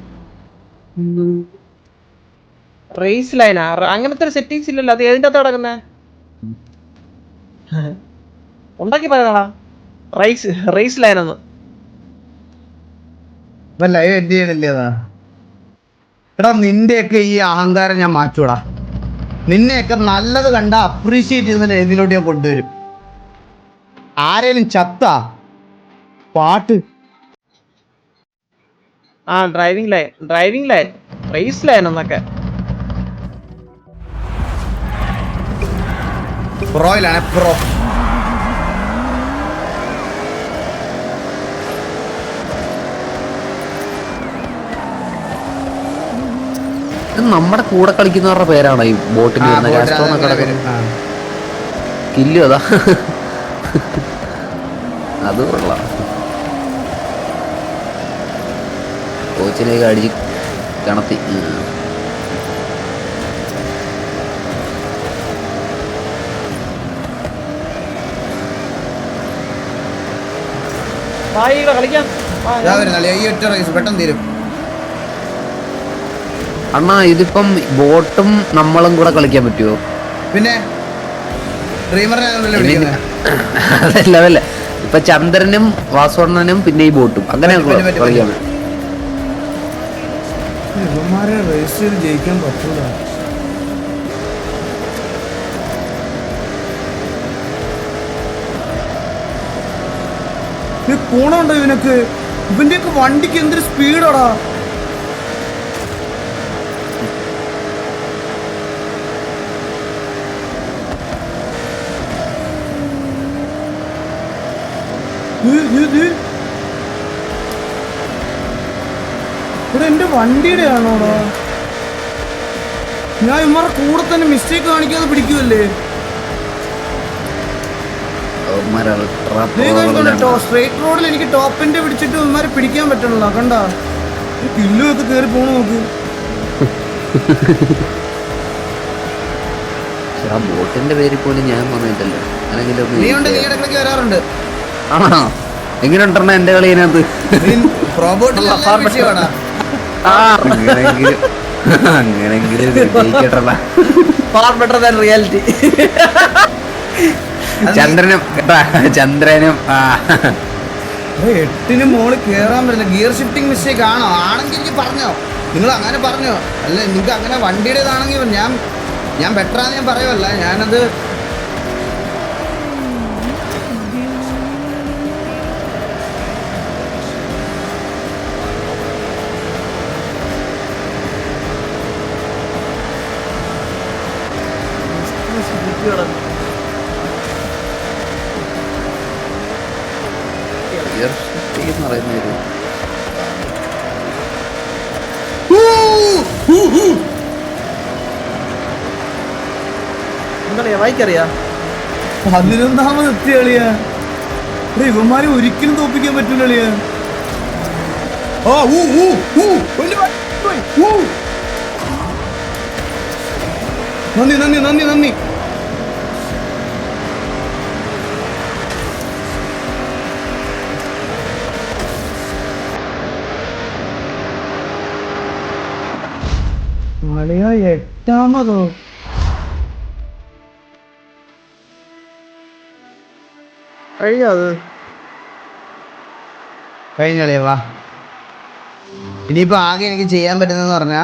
റേസ് ലൈനാ അങ്ങനത്തെ സെറ്റിംഗ്സ് ഇല്ലല്ലോ. അത് ഏതിന്റെ അകത്ത് കിടക്കുന്നേ? ഉണ്ടാക്കി പറയുന്നതാ. റേസ് ലൈനൊന്ന് ഇപ്പൊ ലൈവ് എൻഡ് ചെയ്യണില്ലേ അതാ? എടാ നിന്റെയൊക്കെ ഈ അഹങ്കാരം ഞാൻ മാറ്റൂടാ. നിന്നെയൊക്കെ നല്ലത് കണ്ട അപ്രീഷിയേറ്റ് ചെയ്യുന്ന രീതിയിലോട്ട് ഞാൻ കൊണ്ടുവരും. ആരേലും ചത്താ പാട്ട് ആ ഡ്രൈവിംഗ് ലൈൻ റേസ് ലൈൻ എന്നൊക്കെ. പ്രോയിലാണ് പ്രോ. ഇത് നമ്മുടെ കൂടെ കളിക്കുന്നവരുടെ പേരാണോ ഈ ബോട്ടിൽ കില്ലു അതാ. അത് കൊള്ളാം. കോച്ചിനെയൊക്കെ അടിച്ച് കണത്തി. കളിക്കാം. ഈ ഒറ്റ റേസ് പെട്ടെന്ന് തീരും. അണ്ണാ ഇതിപ്പം ബോട്ടും നമ്മളും കൂടെ കളിക്കാൻ പറ്റുമോ? പിന്നെ അതല്ല ഇപ്പൊ ചന്ദ്രനും വാസവണ്ണനും പിന്നെ ഈ ബോട്ടും അങ്ങനെ കളിക്കാൻ പറ്റും. ജയിക്കാൻ പറ്റൂല. പോണുണ്ടോ ഇവനൊക്കെ? ഇവന്റെയൊക്കെ വണ്ടിക്ക് എന്തൊരു സ്പീഡാടാ. ഇവിടെ എന്റെ വണ്ടിയുടെ ആണോടാ? ഞാൻ ഇമാരുടെ കൂടെ തന്നെ മിസ്റ്റേക്ക് കാണിക്കാതെ പിടിക്കുമല്ലേ? സ്ട്രേറ്റ് റോഡിൽ എനിക്ക് ടോപ്പിന്റെ പിടിച്ചിട്ട് ഇവന്മാരെ പിടിക്കാൻ പറ്റണല്ലോ. കണ്ട കില്ലും ഒക്കെ കേറി പോണു നോക്ക്. ബോട്ടിന്റെ പേര് പോലും ഞാൻ പറഞ്ഞിട്ടല്ലോ. നീ ഇടയ്ക്ക് വരാറുണ്ട്. ആണോ? എങ്ങനെ ഉണ്ടെണ്ണ എന്റെ കളി അതിനകത്ത്? അങ്ങനെങ്കിലും റിയാലിറ്റി. ചന്ദ്രനും 8-ന് മോള് കേറാൻ പറ്റില്ല. ഗിയർ ഷിഫ്റ്റിംഗ് മിസ്റ്റേക്ക് ആണോ? ആണെങ്കിൽ എനിക്ക് പറഞ്ഞോ, നിങ്ങൾ അങ്ങനെ പറഞ്ഞോ. അല്ല നിങ്ങൾക്ക് അങ്ങനെ വണ്ടിയുടേതാണെങ്കിൽ ഞാൻ ബെറ്ററാന്ന് ഞാൻ പറയുമല്ല. ഞാനത് എന്താ വായിക്കറിയാ? 11ാമത് എത്തിയ കളിയാ. ഇവന്മാരെ ഒരിക്കലും തോപ്പിക്കാൻ പറ്റൂല കളിയാ. നന്ദി നന്ദി നന്ദി നന്ദി. കളിയാ 8ാമതോ? കഴിഞ്ഞ വാ. ഇനിയിപ്പോ ആകെ എനിക്ക് ചെയ്യാൻ പറ്റുന്നതെന്ന് പറഞ്ഞാ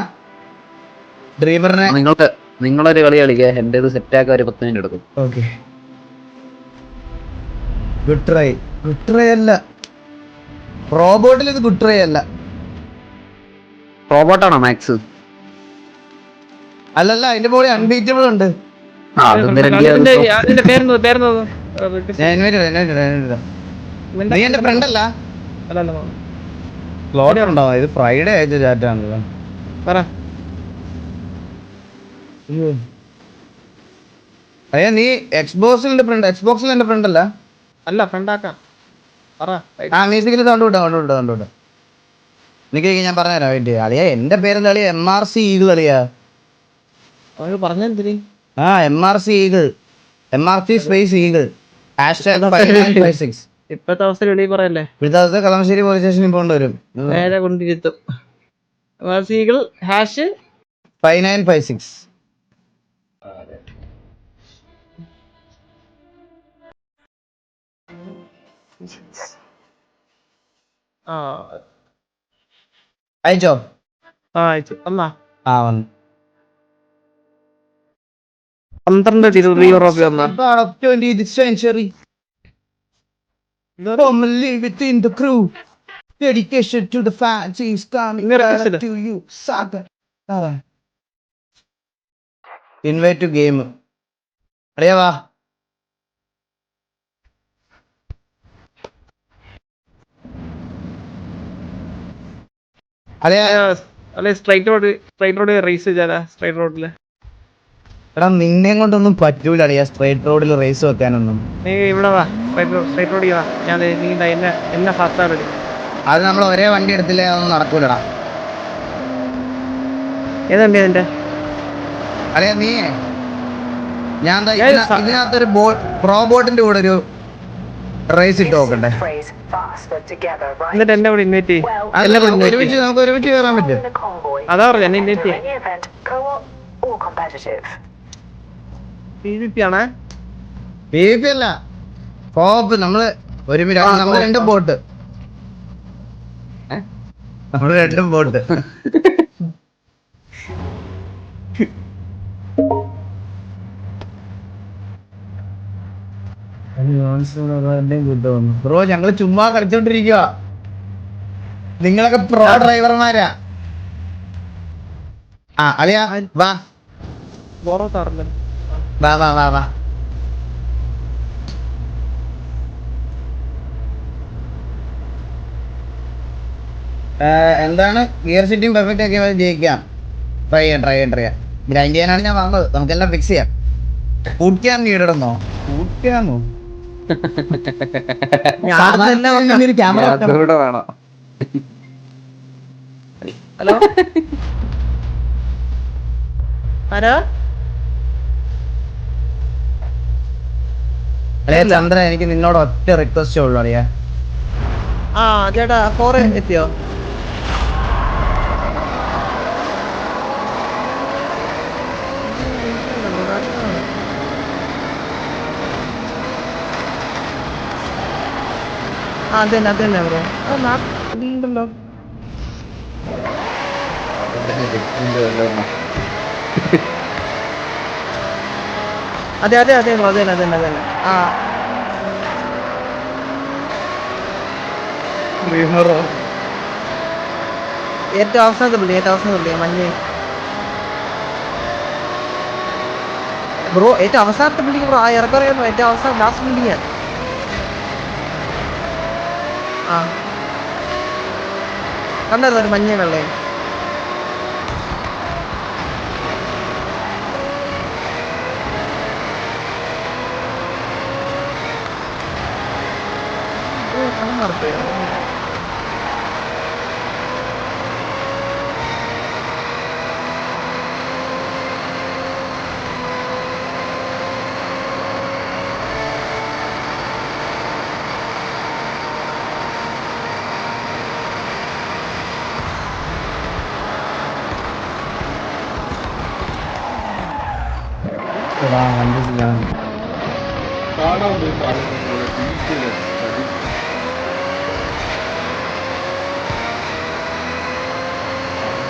ഡ്രീമറിനെ നിങ്ങളൊരു കളി കളിക്കുക. എന്റേത് സെറ്റാക്കാൻ ഒരു 10 മിനിറ്റ് എടുക്കും. ഓക്കെ. ഗുഡ് ട്രൈ അല്ല. റോബോട്ടിൽ ഇത് ഗുഡ് ട്രൈ അല്ല. റോബോട്ടാണോ മാക്സ്? അല്ലല്ല, അതിന്റെ പോലെ അൺബീറ്റബിൾ ഉണ്ട്. നീ എന്റെ ഫ്രണ്ട് അല്ല. ഉണ്ടാവും. ഇത് ഫ്രൈഡേ അയച്ച ചാറ്റാണല്ലോ. അയ്യാ നീ എക്സ്ബോക്സിൽ എന്റെ ഫ്രണ്ട് അല്ല. അല്ല ഫ്രണ്ട് ആക്കാം. മ്യൂസിക്കിൽ സൗണ്ട് വിട്ടോ. എനിക്ക് ഞാൻ പറഞ്ഞുതരാം. വേണ്ടി അളിയാ എന്റെ പേരെന്താ കളിയാ? MRC ഈഗിൾ കളിയാ. പറഞ്ഞെന്തിന്? MRC eagle, MRC space eagle. #5956. ഇപ്പത്തെ അവസ്ഥ വെളി പറയല്ലേ. ഇപ്പോഴത്തെ അവസ്ഥ കളമശ്ശേരി പോലീസ് സ്റ്റേഷനിൽ പോകേണ്ടി നേരെ കൊണ്ടിരുത്തും. #5956. ആ അയച്ചോ? അയച്ചു എന്നാ ആ വന്നു. 12 യൂറോപ്പ് വന്നാ 20th century. Formerly within the crew. Dedication to the fans is coming to you. Saga. Invite to game. അടിയാ വാ. അടിയാ. അല്ലെ സ്ട്രൈറ്റ് റോഡ് റേസ് ചെയ്താലാ? സ്ട്രൈറ്റ് റോഡില് എടാ നിന്നെ കൊണ്ടൊന്നും പറ്റൂല അടിയാ സ്ട്രേറ്റ് റോഡിൽ റേസ് വെക്കാനൊന്നും. നീ ഇവിടെ വാ, സ്ട്രൈറ്റ് റോഡിൽ വാ. ഞാൻ നീ എന്നെ ഫാസ്റ്റാണ്. അത് നമ്മൾ ഒരേ വണ്ടി എടുത്തില്ലേ അതൊന്നും നടക്കൂലടാ. ഏതുണ്ട് അതിന്റെ? അടിയാ നീ ഞാൻ ഇതിനകത്തൊരു റോബോട്ടിന്റെ കൂടെ ഒരു റേസ് ഇട്ട് നോക്കണ്ടേ? എന്നിട്ട് എന്നെ കൂടെ ഇൻവൈറ്റ് ചെയ്യും. ഒരുമിച്ച് നമുക്ക് ഒരുമിച്ച് കയറാൻ പറ്റും. അതാ പറഞ്ഞു എന്നെ ഇൻവൈറ്റ് ചെയ്യും. PVP ആണേ? PVP അല്ല, കോപ്പ്. നമ്മള് നമ്മള് രണ്ടും ബോട്ട്. നമ്മള് രണ്ടും ബോട്ട്. ബ്രോ ഞങ്ങള് ചുമ്മാ കളിച്ചോണ്ടിരിക്കുക. നിങ്ങളൊക്കെ പ്രോ ഡ്രൈവർമാരാ. ആ അളിയാ വാ ബോറോ താറില്ല. വാ വാ വാ വാ. എന്താണ് ഗിയർ സെറ്റിംഗ് പെർഫെക്റ്റ് ആക്കിയാൽ മതി, ജയിക്കാം. ട്രൈ ചെയ്യാം. ഗ്രൈൻഡ് ചെയ്യാനാണ് ഞാൻ വന്നത്. നമുക്കെല്ലാം ഫിക്സ് ചെയ്യാം. കൂട്ടിയാൻ നീടണോ? കൂട്ടിയാണോ? ക്യാമറ വേണം. ഹലോ ആരാ? അളിയാ ചന്ദ്ര, എനിക്ക് നിന്നോട് ഒറ്റ റിക്വസ്റ്റേ ഉള്ളു അളിയാ. ആ ചേട്ടാ 4 എത്തിയോ? അതന്നെ ബ്രോ. ഉണ്ടല്ലോ. അതെ ബ്രോ, അതന്നെ. ആ ഏറ്റവും അവസാനത്തെ പുള്ളി മഞ്ഞ ബ്രോ. ഏറ്റവും അവസാനത്തെ ബിൽഡിംഗ് ബ്രോ. ആ ഇറക്കറിയാമോ? ഏറ്റവും അവസാനം ലാസ്റ്റ് ബിൽഡിംഗ്. ആ കണ്ടായിരുന്നു ഒരു മഞ്ഞ വെള്ളേ.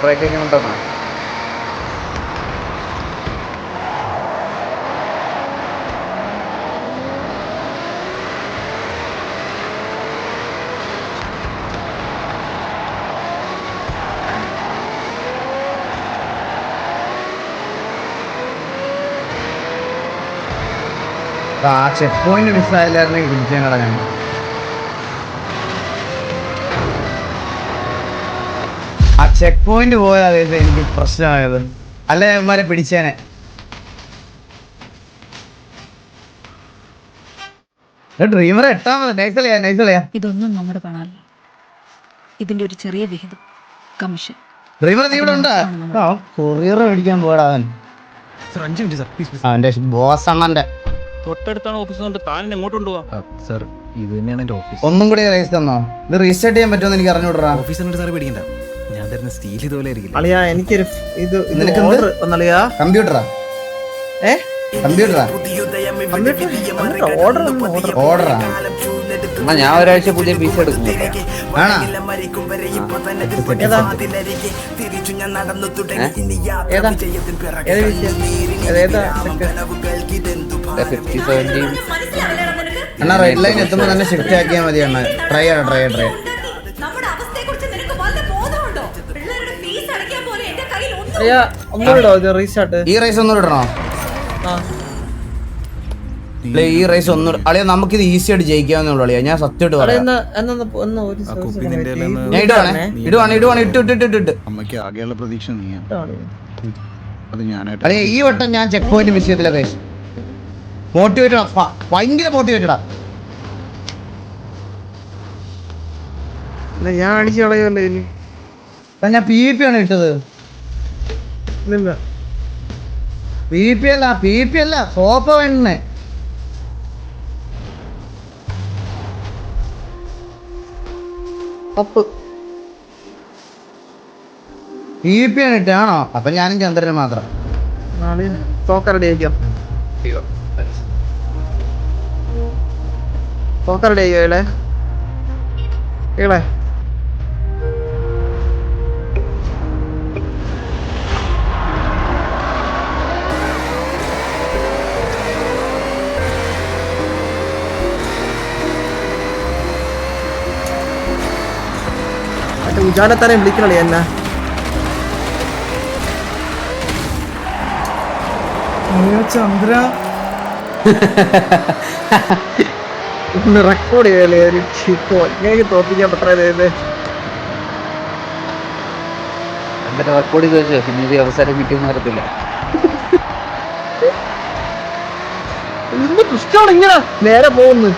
ബ്രേക്കിംഗ് ഉണ്ടെന്നാ? ആ ചെക്ക് പോയിന്റ് മിസ്സായില്ലായിരുന്നെങ്കിൽ പിടിച്ചാൽ കളഞ്ഞു. ആ ചെക്ക് പോയിന്റ് പോയാൽ എനിക്ക് പ്രശ്നമായത്. അല്ലെ അവന്മാരെ പിടിച്ചേനെ. ഡ്രീമർ എട്ടാമത്. നൈസളിയാ. ഇതൊന്നും നമ്മുടെ പണമല്ല. ഇതിന്റെ ഒരു ചെറിയ വിഹിതം കമ്മീഷൻ. ഡ്രീമർ നീ ഇവിടെ ഉണ്ടാ? കൊറിയർ മേടിക്കാൻ പോടാ അവൻ. അവന്റെ ബോസ് അണ്ണന്റെ തൊട്ടടുത്താണ് ഓഫീസ്. താൻ എങ്ങോട്ട് കൊണ്ടുപോവാ? സർ, ഇത് തന്നെയാണ് എൻ്റെ ഓഫീസ്. ഒന്നും കൂടി റേസ് തന്നോ? ഇത് റീസ്റ്റാർട്ട് ചെയ്യാൻ പറ്റുമെന്ന് എനിക്ക് അറിഞ്ഞൂടാ. ഓഫീസിനോട് സാറ് പേടിക്കണ്ട, ഞാൻ തരുന്ന സ്റ്റീൽ ഇതുപോലെ ആയിരിക്കില്ല. അളിയാ എനിക്കൊരു കമ്പ്യൂട്ടറാ? കമ്പ്യൂട്ടറാ? ഓർഡറാ? എന്നാ ഞാൻ ഒരാഴ്ച പുതിയ പീസ് എടുക്കും കേട്ടോ. ആണോ? ഏതാ ഏതാ ഏത് വിഷയം ഏതാ 50-70 അണ്ണാ റെഡ് ലൈൻ എത്തുമ്പോ തന്നെ ഷിഫ്റ്റ് ആക്കിയാൽ മതി അണ്ണാ. ട്രൈ ചെയ്യണം. അയ്യാ ഒന്നുകൂടോ ഇത് റീസ്റ്റാർട്ട് ഈ റേസ് ഒന്നും ഇടണോ? ആ ഈ റേസ് ഒന്നും അളിയാ നമുക്കിത് ഈസി ആയിട്ട് ജയിക്കാവുന്നുള്ളൂ അളിയാ. ഞാൻ സത്യമായിട്ട് അവിടെ പറയാം. എന്നാ ഒരു കുപ്പി നിന്റെ കയ്യിലൊന്ന് ഞാൻ ഇടുവാണ് ഇട്ട് അമ്മയ്ക്ക് ആകെയുള്ള പ്രതീക്ഷ നീയാണ്. അത് ഞാനായിട്ട് അളിയാ ഈ വട്ടം ഞാൻ ചെക്ക് പോയിന്റ് മിസ് ചെയ്തില്ല റേസ്. മോട്ടിവേറ്റഡാ, ഭയങ്കര മോട്ടിവേറ്റഡാ. ഞാൻ അടിച്ചു കളയല്ലേ ഇനി ഞാൻ PvP ആണ് ഇട്ടത്. PvP അല്ല സോഫ വേണ്ടേ. PvP ആണ് ഇട്ടാണോ? അപ്പൊ ഞാനും ചന്ദ്രനും മാത്രം. തോക്കറടി ആയിരിക്കാം തോക്കറടി ആയിക്കോ ഇളെ ഉജാലത്താനെ വിളിക്കണേ എന്നാ ചന്ദ്ര റെക്കോർഡ് ചെയ്യല്ലേ ഒരു ചിപ്പോ എനിക്ക് തോപ്പിക്കാൻ പറ്റാതെ എന്നിട്ട് റെക്കോർഡ് ചെയ്ത് വെച്ചോ. പിന്നെ ഇത് അവസരം കിട്ടിയെന്ന് അറിയത്തില്ല. ഇഷ്ടമാണ് ഇങ്ങനെ നേരെ പോകുന്നു.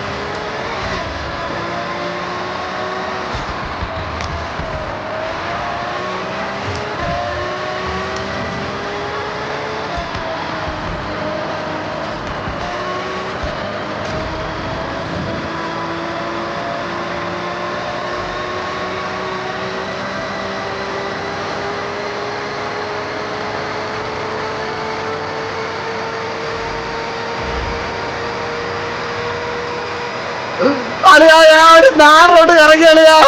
നാളോട്ട് കറങ്ങിയാളിയാ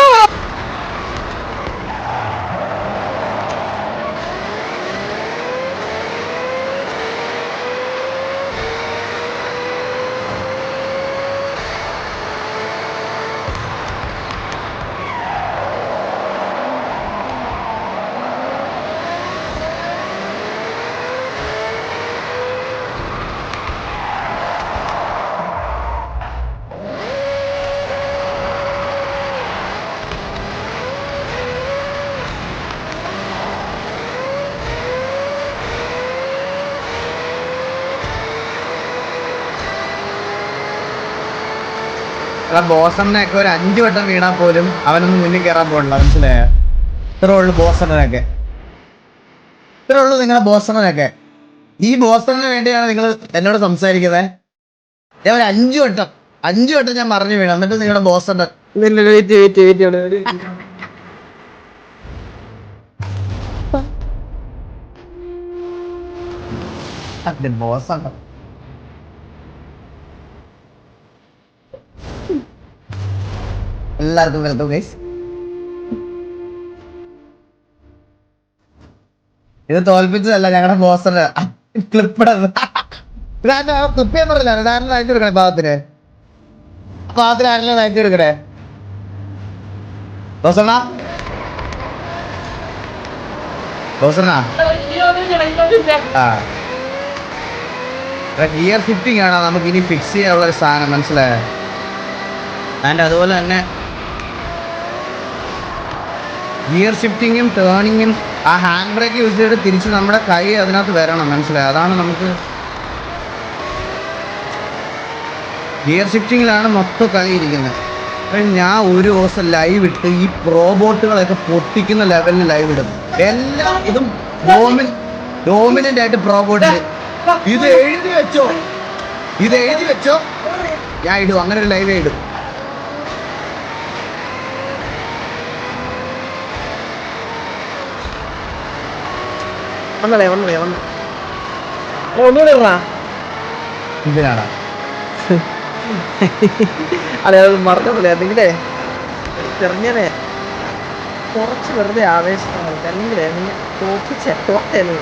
ബോസണ്ണൊക്കെ ഒരു 5 വട്ടം വീണാൽ പോലും അവനൊന്നും മുന്നിൽ കയറാൻ പോകണില്ല. മനസ്സിലായ? ഇത്രേ ഉള്ളു ബോസണ്ണനൊക്കെ. ഇത്രേ ഉള്ളു നിങ്ങളെ ബോസണ്ണനൊക്കെ. ഈ ബോസണ്ണന് വേണ്ടിയാണ് നിങ്ങൾ എന്നോട് സംസാരിക്കുന്നത്. ഞാൻ ഒരു 5 വട്ടം ഞാൻ പറഞ്ഞു വീണു. എന്നിട്ട് നിങ്ങളുടെ ബോസണ്ണൻ ബോസണ്ണൻ എല്ലാവർക്കും വെൽക്കം ഗൈസ്. ഇത് തോൽപ്പിച്ചതല്ല ഞങ്ങളുടെ ബോസറ്. ക്ലിപ്പ് ചെയ്യാൻ പറഞ്ഞില്ല. ആരെങ്കിലും അയച്ചു കൊടുക്കണേ പാവത്തിന് ആരെങ്കിലും അയച്ചു കൊടുക്കണേ. ബോസണ്ണ ഗിയർ ഷിഫ്റ്റിംഗ് ആണ് നമുക്ക് ഇനി ഫിക്സ് ചെയ്യാനുള്ള ഒരു സാധനം. മനസ്സിലായോ? ആൻഡ് അതുപോലെ തന്നെ ഗിയർ ഷിഫ്റ്റിങ്ങും ടേണിങ്ങും ആ ഹാൻഡ് ബ്രേക്ക് യൂസ് ചെയ്തിട്ട് തിരിച്ച് നമ്മുടെ കൈ അതിനകത്ത് വരണം. മനസ്സിലായി? അതാണ് നമുക്ക് ഗിയർ ഷിഫ്റ്റിങ്ങിലാണ് മൊത്തം കളി ഇരിക്കുന്നത്. ഞാൻ ഒരു ദിവസം ലൈവ് ഇട്ട് ഈ പ്രോബോട്ടുകളൊക്കെ പൊട്ടിക്കുന്ന ലെവലിൽ ലൈവ് ഇടും. എല്ലാം ഇതും ഡോമിനന്റ് ആയിട്ട് പ്രോബോട്ട്. ഇത് എഴുതി വെച്ചോ ഞാൻ ഇടും. അങ്ങനെ ഒരു ലൈവേ ഇടും. ഒന്നുകൂടെ ഇതിനാണ് അതെ അത് മറന്നിട്ടില്ല എന്തെങ്കിലേ ചെറിഞ്ഞനെ കുറച്ച് വെറുതെ ആവേശം അല്ലെങ്കിലേ നീ തോപ്പിച്ചെട്ടോട്ടല്ലേ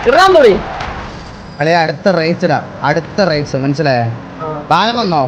ഇറാൻ പോയി അല്ലെ അടുത്ത റേസിടാ അടുത്ത റേസ് മനസ്സിലായേ ബാലം വന്നോ